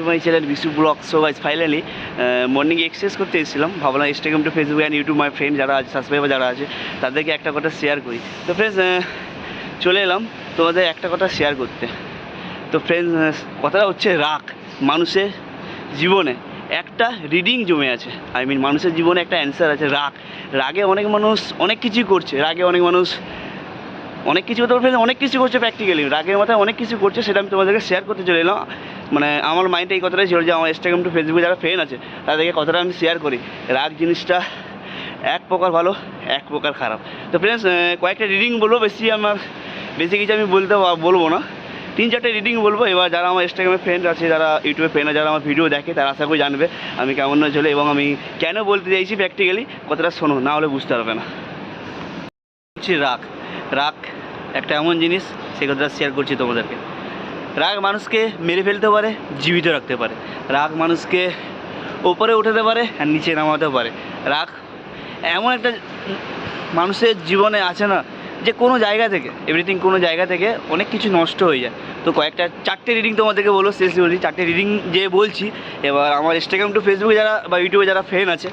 Two my channel Bishu vlog. So guys finally morning exercise করতে এসেছিলাম, ভাবলাম Instagram to Facebook and YouTube my friend যারা আছে, subscriber যারা আছে তাদেরকে একটা কথা শেয়ার করি। তো ফ্রেন্ডস চলে এলাম তোমাদের একটা কথা শেয়ার করতে। তো ফ্রেন্ডস কথাটা হচ্ছে রাগ। মানুষের জীবনে একটা রিডিং জমে আছে, মানুষের জীবনে একটা অ্যান্সার আছে রাগ। রাগে অনেক মানুষ অনেক কিছুই করছে, রাগে অনেক মানুষ অনেক কিছু করতে পারবে, অনেক কিছু করছে প্র্যাকটিক্যালি, রাগের মাথায় অনেক কিছু করছে, সেটা আমি তোমাদেরকে শেয়ার করতে চলে এলাম। আমার মাইন্ডে এই কথাটাই ছিল যে আমার ইনস্টাগ্রাম টু ফেসবুকে যারা ফ্রেন্ড আছে তাদেরকে কথাটা আমি শেয়ার করি। রাগ জিনিসটা এক প্রকার ভালো, এক প্রকার খারাপ। তো ফ্রেন্ডস কয়েকটা রিডিং বলবো, বেশি কিছু আমি বলবো না, 3-4টে রিডিং বলবো। এবার যারা আমার ইনস্টাগ্রামে ফ্রেন্ড আছে, যারা ইউটিউবে ফ্রেন্ড আছে, যারা আমার ভিডিও দেখে, তারা আশা করি জানবে আমি কেমন না চলে এবং আমি কেন বলতে চাইছি প্র্যাকটিক্যালি। কথাটা শোনো, না হলে বুঝতে পারবে না। রাগ রাগ একটা এমন জিনিস, সেই কথাটা শেয়ার করছি তোমাদেরকে। রাগ মানুষকে মেরে ফেলতে পারে, জীবিত রাখতে পারে। রাগ মানুষকে ওপরে উঠাতে পারে আর নিচে নামাতে পারে। রাগ এমন একটা মানুষের জীবনে আছে না, যে কোনো জায়গা থেকে কোনো জায়গা থেকে অনেক কিছু নষ্ট হয়ে যায়। তো কয়েকটা 4টে রিডিং তোমাদেরকে বলবো, শেষ বলছি 4টে রিডিং যে বলছি। এবার আমার ইনস্টাগ্রাম টু ফেসবুকে যারা বা ইউটিউবে যারা ফ্রেন্ড আছে,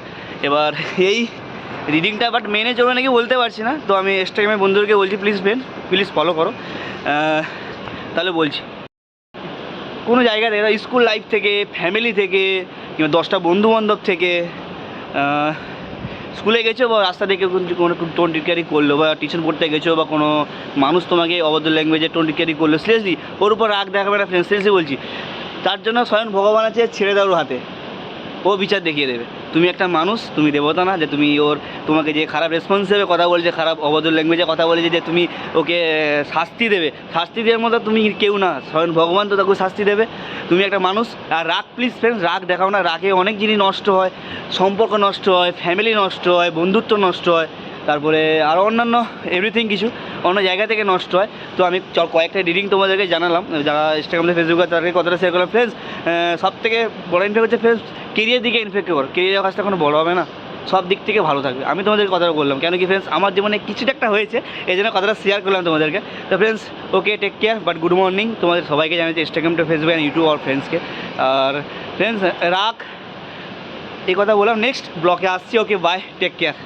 এবার এই রিডিংটা বাট মেনে চলবে নাকি বলতে পারছি না। তো আমি ইনস্টাগ্রামে বন্ধুদেরকে বলছি, প্লিজ ফলো করো। তাহলে বলছি, কোনো জায়গা থেকে, স্কুল লাইফ থেকে, ফ্যামিলি থেকে, কিংবা 10টা বন্ধুবান্ধব থেকে, স্কুলে গেছো বা রাস্তা থেকে কোনো টোন টিটকারি করলো, বা টিউশন পড়তে গেছো, বা কোনো মানুষ তোমাকে অভদ্র ল্যাঙ্গুয়েজে টোন টিটকারি করলো, সিরিয়াসলি ওর উপর রাগ দেখাবে না ফ্রেন্ড, সিরিয়াসলি বলছি। তার জন্য স্বয়ং ভগবান আছে, ছেড়ে দাও ওর হাতে, ও বিচার দেখিয়ে দেবে। তুমি একটা মানুষ, তুমি দেবতা না যে তুমি তোমাকে যে খারাপ রেসপন্স দেবে, কথা বলছে, খারাপ অভদ্র ল্যাঙ্গুয়েজে কথা বলেছে, যে তুমি ওকে শাস্তি দেবে। শাস্তি দেওয়ার মতো তুমি কেউ না, স্বয়ং ভগবান তো তাকে শাস্তি দেবে। তুমি একটা মানুষ। আর রাগ প্লিজ ফ্রেন্ডস, রাগ দেখাও না। রাগে অনেক জিনিস নষ্ট হয়, সম্পর্ক নষ্ট হয়, ফ্যামিলি নষ্ট হয়, বন্ধুত্ব নষ্ট হয়, তারপরে আরও অন্যান্য এভরিথিং কিছু অন্য জায়গা থেকে নষ্ট হয়। তো আমি কয়েকটা রিডিং তোমাদেরকে জানালাম, যারা ইনস্টাগ্রামে ফেসবুকে তাদেরকে কথাটা শেয়ার করলাম। ফ্রেন্ডস সবথেকে বড় ইনফেক্ট হচ্ছে ফ্রেন্ডস কেরিয়ার দিকে ইনফেক্ট করো। কেরিয়ারের কাজটা কোনো বড় হবে না, সব দিক থেকে ভালো থাকবে। আমি তোমাদের কথাটা বললাম কেন কি ফ্রেন্ডস, আমার জীবনে কিছুটা একটা হয়েছে, এই জন্য কথাটা শেয়ার করলাম তোমাদেরকে। তো friends okay, take care, but good morning তোমাদের সবাইকে জানাচ্ছি, Instagram to Facebook and YouTube আর ফ্রেন্ডসকে। আর ফ্রেন্ডস রাগ এই কথা বললাম, নেক্সট ব্লগে আসছি। Okay bye, take care.